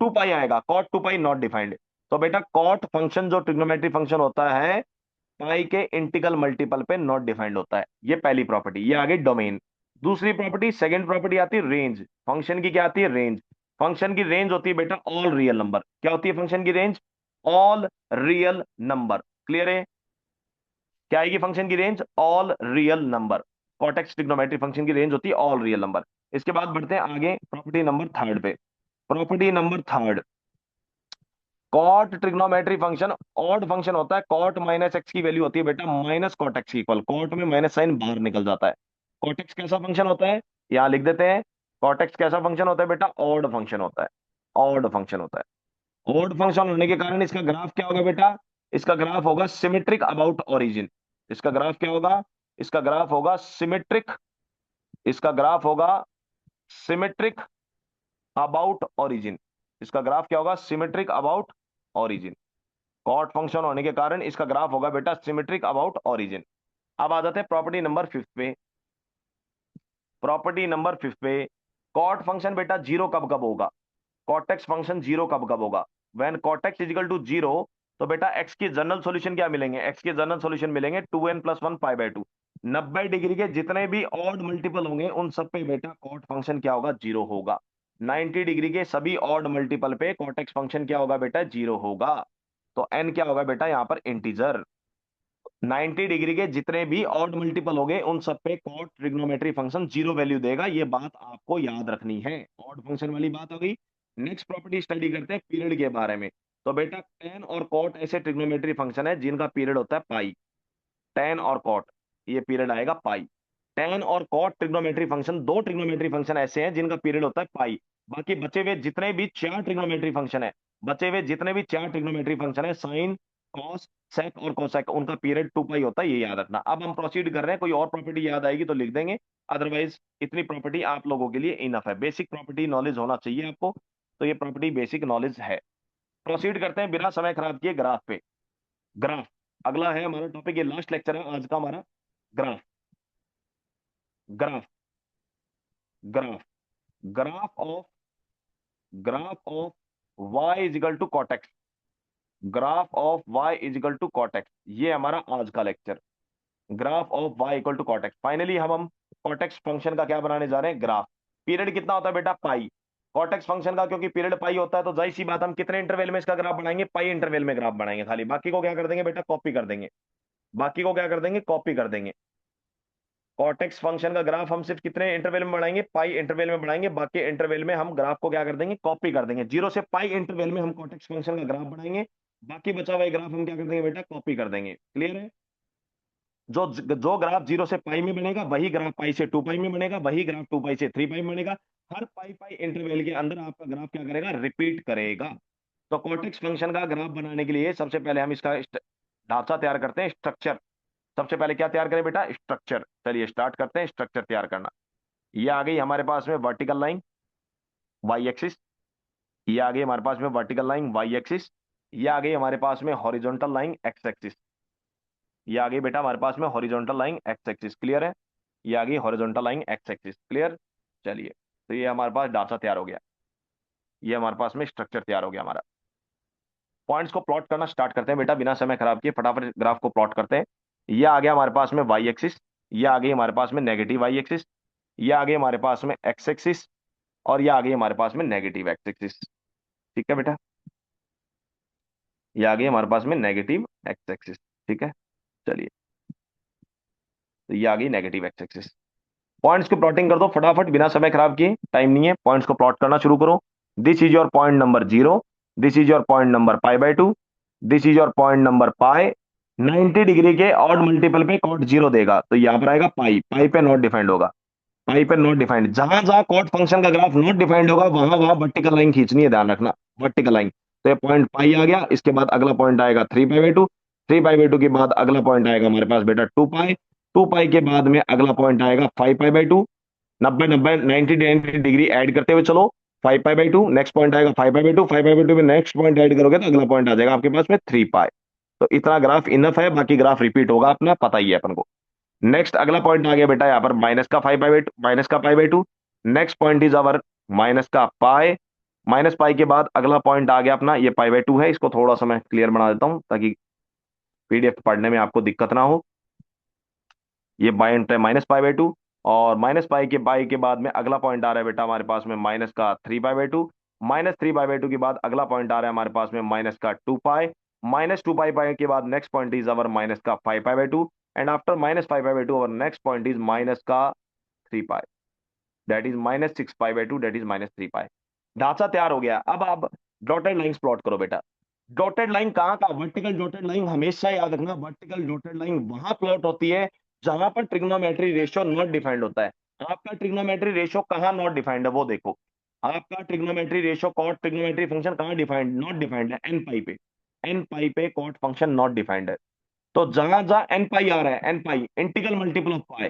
2 पाई आएगा, कॉट 2 पाई नॉट डिफाइंड। तो बेटा कॉट फंक्शन जो ट्रिग्नोमेट्री फंक्शन होता है, पाई के इंटीग्रल मल्टीपल पे नॉट डिफाइंड होता है। ये पहली प्रॉपर्टी, ये आ गई डोमेन। दूसरी प्रॉपर्टी, सेकंड प्रॉपर्टी आती है रेंज। फंक्शन की क्या आती है? रेंज। फंक्शन की रेंज होती है बेटा ऑल रियल नंबर। क्या होती है फंक्शन की range? All real number. Clear है? क्या आएगी फंक्शन की range? All real number. Cortex trigonometry function की रेंज होती है ऑल रियल नंबर। इसके बाद बढ़ते हैं आगे प्रॉपर्टी नंबर थर्ड पे। Property number third, cot trigonometry function odd function होता है। कॉट माइनस एक्स की वैल्यू होती है बेटा minus cot x equal, cot में माइनस साइन बाहर निकल जाता है। कॉट एक्स कैसा फंक्शन होता है? यहां लिख देते हैं। कॉट एक्स कैसा फंक्शन होता है बेटा? ऑड फंक्शन होता है। ऑड फंक्शन होता है। ऑड फंक्शन होने के कारण इसका ग्राफ क्या होगा बेटा? इसका ग्राफ होगा सिमेट्रिक अबाउट ओरिजिन। इसका ग्राफ क्या होगा? इसका ग्राफ होगा सिमेट्रिक। इसका ग्राफ होगा सिमेट्रिक अबाउट ओरिजिन। इसका ग्राफ क्या होगा? Symmetric about origin. Cot function होने के कारण इसका ग्राफ होगा बेटा सिमेट्रिक अबाउट ओरिजिन। अब आ जाते हैं प्रॉपर्टी नंबर फिफ्थ पे। प्रॉपर्टी नंबर फिफ्थ पे, कॉट फंक्शन बेटा जीरो कब कब होगा? कॉटेक्स फंक्शन जीरो कब कब होगा? When cot x is equal to zero, तो बेटा एक्स के जनरल सॉल्यूशन क्या मिलेंगे? एक्स के जनरल सॉल्यूशन मिलेंगे 2n+1 pi by to. 90 degree के जितने भी ऑड मल्टीपल होंगे उन सब पे बेटा कॉट फंक्शन क्या होगा? जीरो होगा। 90 डिग्री के सभी ऑड मल्टीपल पे कॉटेक्स फंक्शन क्या होगा बेटा? जीरो होगा। तो एन क्या होगा बेटा यहाँ पर? इंटीजर। 90 डिग्री के जितने भी ऑड मल्टीपल हो गए उन सब पे cot trigonometry function zero value देगा। ये बात आपको याद रखनी है। ऑड फंक्शन वाली बात हो गई। नेक्स्ट प्रॉपर्टी स्टडी करते हैं पीरियड के बारे में। तो बेटा टेन और कॉट ऐसे ट्रिग्नोमेट्री फंक्शन है जिनका पीरियड होता है पाई। टेन और कॉट, ये पीरियड आएगा पाई। टेन और कॉट ट्रिग्नोमेट्री फंक्शन, दो ट्रिग्नोमेट्री फंक्शन ऐसे हैं जिनका पीरियड होता है पाई। बाकी बचे हुए जितने भी चार ट्रिग्नोमेट्री फंक्शन है, बचे हुए जितने भी चार ट्रिग्नोमेट्री फंक्शन है, साइन, कॉस, सेक और कोसेक, उनका पीरियड 2 पाई होता है। ये याद रखना। अब हम प्रोसीड कर रहे हैं, कोई और प्रॉपर्टी याद आएगी तो लिख देंगे, अदरवाइज इतनी प्रॉपर्टी आप लोगों के लिए इनफ है। बेसिक प्रॉपर्टी नॉलेज होना चाहिए आपको, तो ये प्रॉपर्टी बेसिक नॉलेज है। प्रोसीड करते हैं बिना समय खराब किए ग्राफ पे। ग्राफ अगला है हमारा टॉपिक, ये लास्ट लेक्चर है आज का हमारा। Graph, graph, graph, graph of y is equal to cot x, graph of y is equal to cot x, ये हमारा आज का lecture. Graph of y equal to cot x, finally हम कॉट एक्स फंक्शन का क्या बनाने जा रहे हैं, ग्राफ। पीरियड कितना होता है बेटा, पाई। कॉट एक्स फंक्शन का क्योंकि पीरियड पाई होता है, तो जाहिर सी बात, हम कितने इंटरवल में इसका ग्राफ बनाएंगे, पाई इंटरवल में ग्राफ बनाएंगे खाली, बाकी को क्या कर देंगे बेटा, कॉपी कर देंगे, बाकी को क्या कर देंगे, कॉपी कर देंगे। कॉटेक्स फंक्शन का ग्राफ हम सिर्फ कितने इंटरवल में बढ़ाएंगे, पाई इंटरवल में बढ़ाएंगे, बाकी इंटरवल में हम ग्राफ को क्या कर देंगे, कॉपी कर देंगे। 0 से पाई इंटरवल में हम कॉटेक्स फंक्शन का ग्राफ बढ़ाएंगे, बाकी बचा हुआ ग्राफ हम क्या कर देंगे बेटा, कॉपी कर देंगे। क्लियर है। जो जो ग्राफ 0 से पाई में बनेगा, वही ग्राफ पाई से 2 पाई में बनेगा, वही ग्राफ 2 पाई से 3 पाई में बनेगा। हर पाई पाई इंटरवल के अंदर आपका ग्राफ क्या करेगा, रिपीट करेगा। तो कॉटेक्स फंक्शन का ग्राफ बनाने के लिए सबसे पहले हम इसका ढांचा तैयार करते हैं, स्ट्रक्चर। सबसे पहले क्या तैयार करें बेटा, स्ट्रक्चर। चलिए स्टार्ट करते हैं स्ट्रक्चर तैयार करना। ये आ गई हमारे पास में वर्टिकल लाइन वाई एक्सिस, ये आ गई हमारे पास में वर्टिकल लाइन वाई एक्सिस, ये आ गई हमारे पास में हॉरिजॉन्टल लाइन एक्स एक्सिस, ये आ गई बेटा हमारे पास में horizontal line x axis. Clear है। ये आ गई horizontal line x axis. Clear. चलिए, तो ये हमारे पास डाटा तैयार हो गया, ये हमारे पास में स्ट्रक्चर तैयार हो गया हमारा। पॉइंट्स को प्लॉट करना स्टार्ट करते हैं बेटा, बिना समय खराब किए फटाफट ग्राफ को प्लॉट करते हैं। ये आ गया हमारे पास में वाई एक्सिस, ये आ गई हमारे पास में नेगेटिव वाई एक्सिस, ये आ गई हमारे पास में एक्स एक्सिस, और ये आ गई हमारे पास में नेगेटिव एक्स एक्सिस। ठीक है बेटा, ये आ गई हमारे पास में नेगेटिव एक्स एक्सिस। ठीक है। चलिए, तो ये आ गई नेगेटिव एक्स एक्सिस। पॉइंट्स की प्लॉटिंग कर दो फटाफट, बिना समय खराब किए, टाइम नहीं है, पॉइंट्स को प्लॉट करना शुरू करो। This is your point number 0, this is your point number पाई/2, this is your point number pi. 90 degree के ऑड मल्टीपल पे कॉट 0 देगा, तो यहाँ पर आएगा पाई, पाई पे नॉट डिफाइंड होगा, पाई पे नॉट डिफाइंड। जहां जहां कॉट फंक्शन का ग्राफ नॉट डिफाइंड होगा, वहां वहां वर्टिकल लाइन खींचनी है, ध्यान रखना, वर्टिकल लाइन। तो ये पॉइंट पाई आ गया, इसके बाद अगला पॉइंट आएगा 3 पाई/2, 3 पाई/2 के बाद अगला पॉइंट आएगा हमारे पास बेटा 2 पाई, 2 पाई के बाद में अगला पॉइंट आएगा 5 पाई/2। 90 90 90 डिग्री ऐड करते हुए चलो, 5 पाई/2, नेक्स्ट पॉइंट आएगा 5 पाई/2, 5 पाई/2 में नेक्स्ट पॉइंट ऐड करोगे तो अगला पॉइंट आ जाएगा आपके पास में 3 पाई। तो इतना ग्राफ इनफ है, बाकी ग्राफ रिपीट होगा अपना, पता ही है अपन को। नेक्स्ट अगला पॉइंट आ गया बेटा यहाँ पर -का 5 पाई/2, -का पाई/2। नेक्स्ट पॉइंट इज अवर -का पाई, -पाई के बाद अगला पॉइंट आ गया अपना, ये पाई/2 है, इसको थोड़ा सा मैं क्लियर बना देता हूँ ताकि पीडीएफ पढ़ने में आपको दिक्कत ना हो। ये पॉइंट है -पाई/2, और -पाई के बाद में अगला पॉइंट आ रहा है बेटा हमारे पास में -का 3 पाई/2, -3 पाई/2 के बाद अगला पॉइंट आ रहा है हमारे पास में -का 2 पाई, -2 पाई के बाद नेक्स्ट पॉइंट इज अवर -का 5 पाई/2, एंड आफ्टर -5 पाई/2 अवर नेक्स्ट पॉइंट इज -का 3 पाई, दैट इज -6 पाई/2, दैट इज -3 पाई। ढांचा तैयार हो गया। अब आप डॉटेड लाइंस प्लॉट करो बेटा। डॉटेड लाइन कहाँ का, वर्टिकल डॉटेड लाइन हमेशा याद रखना, वर्टिकल डॉटेड लाइन वहां प्लॉट होती है जहां पर ट्रिग्नोमेट्री रेशियो नॉट डिफाइंड होता है। आपका ट्रिग्नोमेट्री रेशियो कहाँ नॉट डिफाइंड है वो देखो। आपका trigonometry ratio cot trigonometry function कहाँ डिफाइंड, नॉट डिफाइंड है, एन पाई पे, एन पाई पे कॉट फंक्शन नॉट डिफाइंड है। तो जहां जहां एन पाई आ रहा है, n pi integral multiple of pi,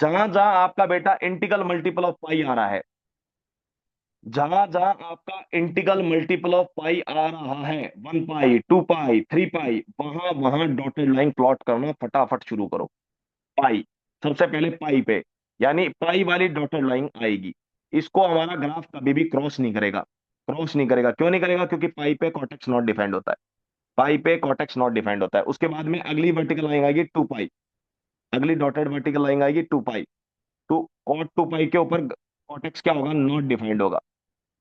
जहां जहां आपका बेटा इंटीग्रल मल्टीपल ऑफ पाई आ रहा है, जहां जहां आपका इंटीग्रल मल्टीपल ऑफ पाई आ रहा है, 1 पाई, 2 पाई, 3 पाई, वहां वहां डॉटेड लाइन प्लॉट करना फटाफट शुरू करो। पाई, सबसे पहले पाई पे, यानी पाई वाली डॉटेड लाइन आएगी, इसको हमारा ग्राफ कभी भी क्रॉस नहीं करेगा। क्रॉस नहीं करेगा, क्यों नहीं करेगा, क्योंकि पाई पे कॉटेक्स नॉट डिफाइंड होता है, पाई पे कॉटेक्स नॉट डिफाइंड होता है। उसके बाद में अगली वर्टिकल लाइन आएगी 2 पाई, अगली डॉटेड वर्टिकल लाइन आएगी 2 पाई, टू कॉट 2 पाई के ऊपर कॉटेक्स क्या होगा, नॉट डिफाइंड होगा।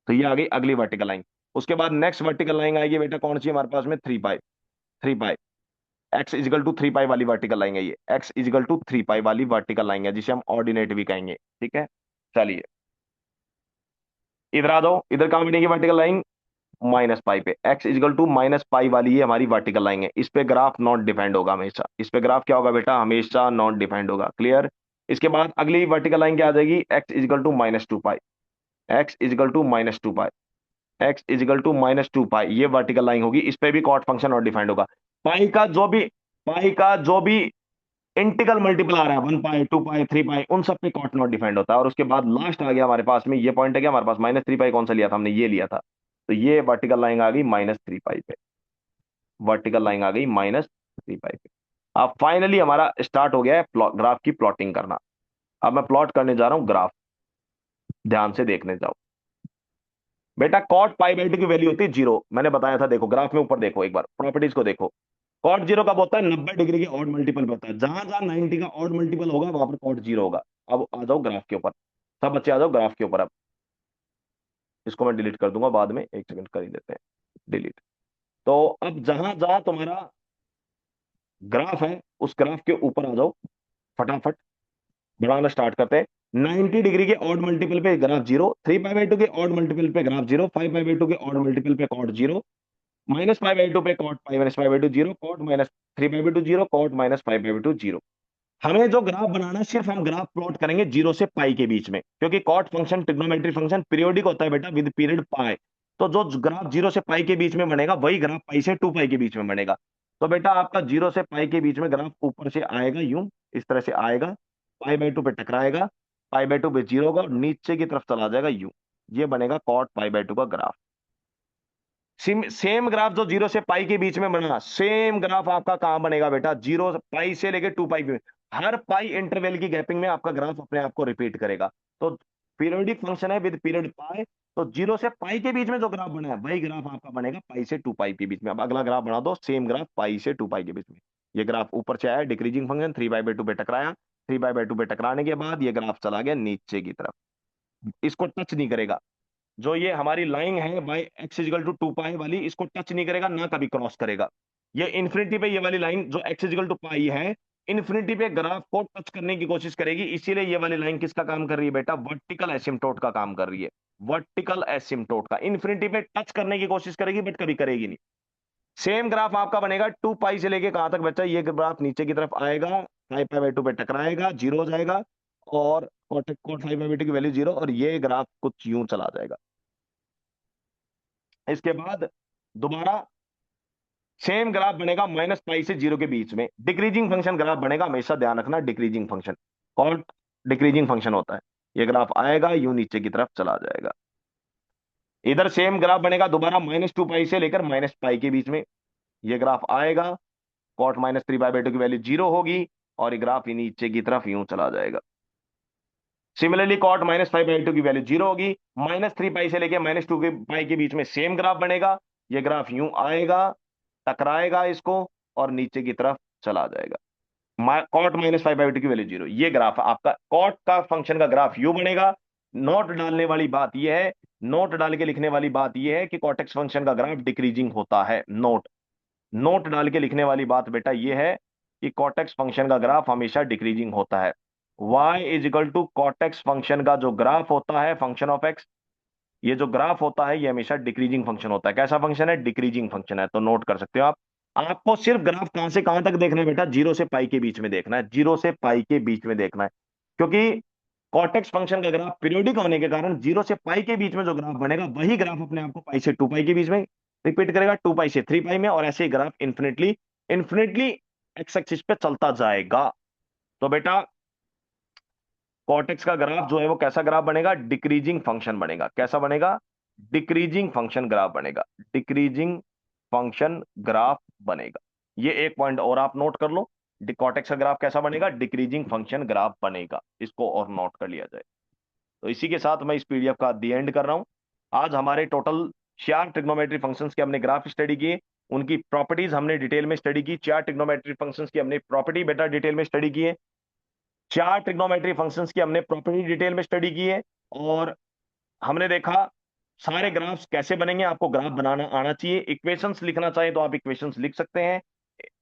तो ये आ गई अगली वर्टिकल लाइन। उसके बाद नेक्स्ट वर्टिकल लाइन आएगी बेटा कौन सी हमारे पास में, 3 पाई, 3 पाई, एक्स इजिकल टू 3 पाई वाली वर्टिकल लाइन है ये, एक्स इजिकल टू 3 पाई वाली वर्टिकल लाइन है, जिसे हम ऑर्डिनेट भी कहेंगे। ठीक है। चलिए, इधर आ जाओ, इधर कहां बनेगी वर्टिकल लाइन, -पाई पे, एक्स इजिकल टू -पाई वाली ये हमारी वर्टिकल लाइन है, इस पे ग्राफ नॉट डिफाइंड होगा हमेशा, इस पे ग्राफ क्या होगा बेटा, हमेशा नॉट डिफाइंड होगा। क्लियर। इसके बाद अगली वर्टिकल लाइन क्या आ जाएगी, x is equal to -2 pi, x is equal to -2 pi, x is equal to -2 pi, ये वर्टिकल लाइन होगी, इस पे भी कॉट फंक्शन और डिफाइंड होगा। पाई का जो भी पाई का जो भी इंटीग्रल मल्टीपल आ रहा है, 1 पाई, 2 पाई, 3 पाई, उन सब पे कॉट नॉट डिफाइंड होता है। और उसके बाद लास्ट आ गया हमारे पास में, ये पॉइंट है क्या हमारे पास, -3 पाई कौन सा लिया था हमने, ये लिया था, तो ये वर्टिकल लाइन आ गई -3 पाई पे, वर्टिकल लाइन आ गई -3 पाई पे। अब फाइनली हमारा स्टार्ट हो गया है ग्राफ की प्लॉटिंग करना। अब मैं प्लॉट करने जा रहा हूं ग्राफ, ध्यान से देखने जाओ। बेटा कॉट पाई बाई टू की वैल्यू होती है जीरो, मैंने बताया था, देखो ग्राफ में ऊपर देखो, एक बार प्रॉपर्टीज को देखो। कॉट जीरो कब होता है? 90 डिग्री के ऑड मल्टीपल पे होता है। जहां जहां 90 का ऑड मल्टीपल होगा वहां पर कॉट जीरो होगा। अब आ जाओ ग्राफ के ऊपर, सब बच्चे आ जाओ ग्राफ के ऊपर। अब इसको मैं डिलीट कर दूंगा बाद में, एक सेकंड कर ही देते हैं डिलीट। तो अब जहां जहां तुम्हारा ग्राफ है उस ग्राफ के ऊपर आ जाओ, फटाफट बढ़ाना स्टार्ट करते हैं। 90 डिग्री के ऑड मल्टीपल पे ग्राफ जीरो, 3 पाई बाई 2 के ऑड मल्टीपल पे ग्राफ जीरो, 5 पाई बाई 2 के ऑड मल्टीपल पे कॉट जीरो, -पाई बाई 2 पे cot pi -pi by 2 zero, cot -3 pi by 2 zero, cot -5 pi by 2 zero. हमें जो graph बनाना है सिर्फ हम ग्राफ प्लॉट करेंगे जीरो से पाई के बीच में, क्योंकि cot function trigonometry function periodic होता है बेटा विद पीरियड पाई। तो जो ग्राफ जीरो से पाई के बीच में बनेगा वही ग्राफ पाई से 2 पाई के बीच में बनेगा। तो बेटा आपका जीरो से पाई के बीच में ग्राफ ऊपर से आएगा यूं, इस तरह से आएगा, पाई बाई 2 पे टकराएगा, पाई बाई 2 पे जीरो होगा और नीचे की तरफ चला जाएगा यूं। ये बनेगा कॉट पाई बाई 2 का ग्राफ। सेम ग्राफ जो जीरो से पाई के बीच में बना, सेम ग्राफ आपका कहां बनेगा बेटा? जीरो पाई से लेके 2 पाई में, हर पाई इंटरवल की गैपिंग में आपका ग्राफ अपने आप को रिपीट करेगा। तो पीरियोडिक फंक्शन है विद पीरियड पाई, तो जीरो से पाई के बीच में जो ग्राफ बना है वही ग्राफ आपका बनेगा पाई से 2 पाई के बीच में। अब अगला ग्राफ बना दो, सेम ग्राफ पाई से 2 पाई के बीच में। ये ग्राफ ऊपर से आया डिक्रीजिंग फंक्शन, 3 पाई बाई 2 पे टकराया, 3 पाई बाई 2 पे टकराने के बाद ये ग्राफ चला गया नीचे की तरफ, इसको टच नहीं करेगा। जो ये हमारी लाइन है बाई एक्स इजिकल टू 2 पाई वाली, इसको टच नहीं करेगा ना कभी क्रॉस करेगा। ये इन्फिनिटी पे ये वाली लाइन जो एक्स इजिकल टू पाई है, इन्फिनिटी पे ग्राफ को टच करने की कोशिश करेगी, इसीलिए ये वाली लाइन किसका काम कर रही है बेटा? वर्टिकल एसिम्प्टोट का काम कर रही है। वर्टिकल एसिम्प्टोट का इन्फिनिटी पे टच करने की कोशिश करेगी बट कभी करेगी नहीं। सेम ग्राफ आपका बनेगा 2 पाई से लेके कहां तक बच्चा? ये ग्राफ नीचे की तरफ आएगा, 5 पाई बाई 2 पे टकराएगा, जीरो हो जाएगा, और कॉट कॉट 5 पाई बाई 2 की वैल्यू जीरो, और ये ग्राफ कुछ यूं चला जाएगा। इसके बाद दोबारा सेम ग्राफ बनेगा -पाई से जीरो के बीच में, डिक्रीजिंग फंक्शन ग्राफ बनेगा, हमेशा ध्यान रखना decreasing function, called decreasing function होता है। ये ग्राफ आएगा यूं नीचे की तरफ चला जाएगा। इधर सेम ग्राफ बनेगा दोबारा -2 पाई से लेकर -पाई के बीच में, ये ग्राफ आएगा, कॉट -3 पाई बाई 2 की वैल्यू जीरो होगी, और ये ग्राफ नीचे की तरफ यूं चला जाएगा। सिमिलरली कॉट -5 बाई 2 की वैल्यू जीरो होगी, -3 पाई से लेके -2 पाई के बीच में सेम ग्राफ बनेगा, ये ग्राफ यूं आएगा, टकराएगा इसको, और नीचे की तरफ चला जाएगा। कॉट -5 बाई 2 की वैल्यू जीरो, ये ग्राफ आपका कॉट का फंक्शन का ग्राफ यू बनेगा। नोट डालने वाली बात यह है, नोट डाल के लिखने वाली बात यह है कि कॉटेक्स फंक्शन का ग्राफ डिक्रीजिंग होता है। नोट, नोट डाल के लिखने वाली बात बेटा यह है कि कॉटेक्स फंक्शन का ग्राफ हमेशा डिक्रीजिंग होता है। y is equal to cot x function का जो ग्राफ होता है फंक्शन ऑफ x, ये जो ग्राफ होता है ये हमेशा डिक्रीजिंग फंक्शन होता है। कैसा फंक्शन है? डिक्रीजिंग फंक्शन है। तो नोट कर सकते हो आप। आपको सिर्फ ग्राफ कहां से कहां तक देखना है बेटा? जीरो से पाई के बीच में देखना है, जीरो से पाई के बीच में देखना है, क्योंकि कॉटेक्स फंक्शन का ग्राफ पीरियोडिक होने के कारण जीरो से पाई के बीच में जो ग्राफ बनेगा वही ग्राफ अपने आप को पाई से 2 पाई के बीच में रिपीट करेगा, 2 पाई से 3 पाई में, और ऐसे ही graph infinitely infinitely x axis पे चलता जाएगा। तो बेटा कॉर्टेक्स का ग्राफ जो है वो कैसा ग्राफ बनेगा? डिक्रीजिंग फंक्शन बनेगा। कैसा बनेगा? डिक्रीजिंग फंक्शन ग्राफ बनेगा। डिक्रीजिंग फंक्शन ग्राफ बनेगा। ये एक पॉइंट और आप नोट कर लो, कॉर्टेक्स का ग्राफ कैसा बनेगा? डिक्रीजिंग फंक्शन ग्राफ बनेगा। इसको और नोट कर लिया जाए। तो इसी के साथ मैं इस पीडीएफ का दी एंड कर रहा हूं। आज हमारे टोटल 4 ट्रिग्नोमेट्री फंक्शंस के हमने ग्राफ स्टडी किए, उनकी प्रॉपर्टीज हमने डिटेल में स्टडी की। 4 ट्रिग्नोमेट्री फंक्शंस की हमने प्रॉपर्टी बेटा डिटेल में स्टडी की है। 4 ट्रिग्नोमेट्री फंक्शंस की हमने प्रॉपर्टी डिटेल में स्टडी की है, और हमने देखा सारे ग्राफ्स कैसे बनेंगे। आपको ग्राफ बनाना आना चाहिए। इक्वेशंस लिखना चाहे तो आप इक्वेशंस लिख सकते हैं,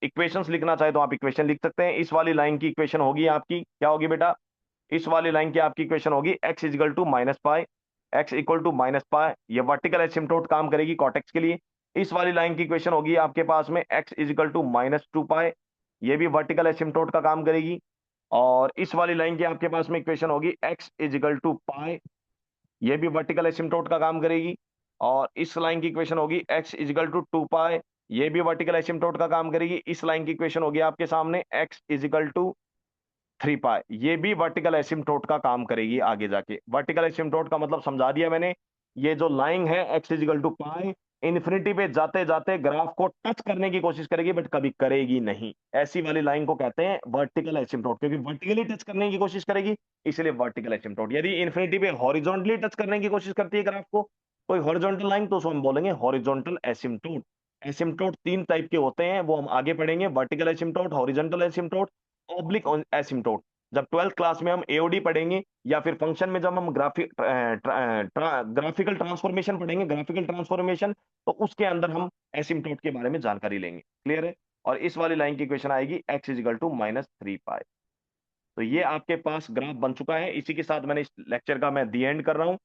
इक्वेशंस लिखना चाहे तो आप इक्वेशन लिख सकते हैं। इस वाली लाइन की इक्वेशन होगी आपकी, क्या होगी बेटा? इस वाली लाइन की आपकी इक्वेशन होगी x इजिकल टू -पाई, x इक्वल टू -पाई, ये वर्टिकल एसिम्प्टोट काम करेगी कॉटेक्स के लिए। इस वाली लाइन की इक्वेशन होगी आपके पास में x इजिकल टू -2 पाई, ये भी वर्टिकल एसिम्प्टोट का काम करेगी। और इस वाली लाइन की आपके पास में इक्वेशन होगी x इजिकल टू पाई, ये भी वर्टिकल एसिम्प्टोट का काम करेगी। और इस लाइन की इक्वेशन होगी x इजिकल टू 2 पाई, ये भी वर्टिकल एसिम्प्टोट का काम करेगी। इस लाइन की इक्वेशन होगी आपके सामने x इजिकल टू 3 पाई, ये भी वर्टिकल एसिम्प्टोट का काम करेगी आगे जाके। वर्टिकल एसिम्प्टोट का मतलब समझा दिया मैंने। ये जो लाइन है x is equal to pi, infinity पे जाते जाते ग्राफ को टच करने की कोशिश करेगी बट कभी करेगी नहीं। ऐसी वाली लाइन को कहते हैं वर्टिकल एसिम्प्टोट, क्योंकि वर्टिकली टच करने की कोशिश करेगी, इसलिए वर्टिकल एसिम्प्टोट। यदि इन्फिनिटी पे हॉरिजॉन्टली टच करने की कोशिश करती है ग्राफ को, कोई हॉरिजॉन्टल लाइन, तो उसको हम बोलेंगे हॉरिजॉन्टल एसिम्प्टोट। एसिम्प्टोट तीन टाइप के होते हैं, वो हम आगे पढ़ेंगे, vertical asymptote, horizontal asymptote, oblique asymptote. जब 12th क्लास में हम एओडी पढ़ेंगे, या फिर फंक्शन में जब हम ग्राफिकल ट्रांसफॉर्मेशन पढ़ेंगे, ग्राफिकल ट्रांसफॉर्मेशन, तो उसके अंदर हम एसिम्प्टोट के बारे में जानकारी लेंगे। क्लियर है? और इस वाली लाइन की इक्वेशन आएगी x इजिकल टू -3 पाई। तो ये आपके पास ग्राफ बन चुका है। इसी के साथ मैंने इस लेक्चर का मैं दी एंड कर रहा हूं।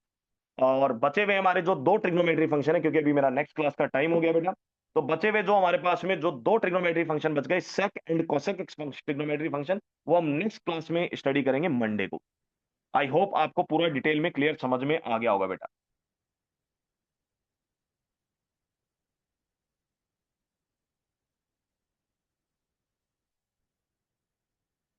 और बचे हुए हमारे जो दो ट्रिग्नोमेट्री फंक्शन है, क्योंकि अभी मेरा नेक्स्ट क्लास का टाइम हो गया बेटा, तो बचे हुए जो हमारे पास में जो दो ट्रिग्नोमेट्री फंक्शन बच गए, सेक एंड कोसेक ट्रिग्नोमेट्री फंक्शन, वो हम नेक्स्ट क्लास में स्टडी करेंगे मंडे को। आई होप आपको पूरा डिटेल में क्लियर समझ में आ गया होगा बेटा।